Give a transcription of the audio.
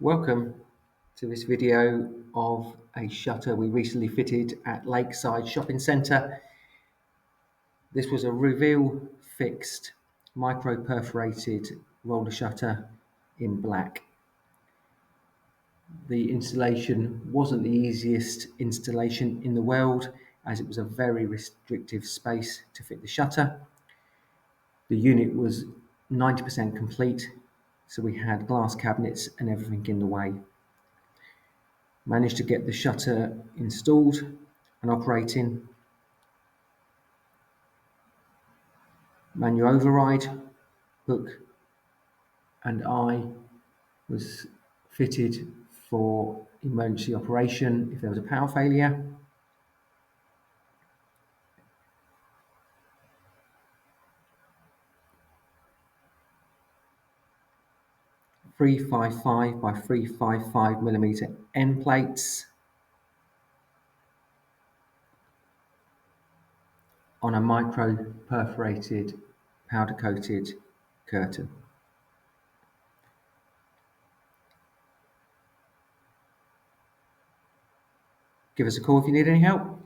Welcome to this video of a shutter we recently fitted at Lakeside Shopping Centre. This was a reveal fixed micro-perforated roller shutter in black. The installation wasn't the easiest installation in the world, as it was a very restrictive space to fit the shutter. The unit was 90% complete, so we had glass cabinets and everything in the way. Managed to get the shutter installed and operating. Manual override, hook and eye was fitted for emergency operation if there was a power failure. .355 by .355mm end plates on a micro-perforated powder-coated curtain. Give us a call if you need any help.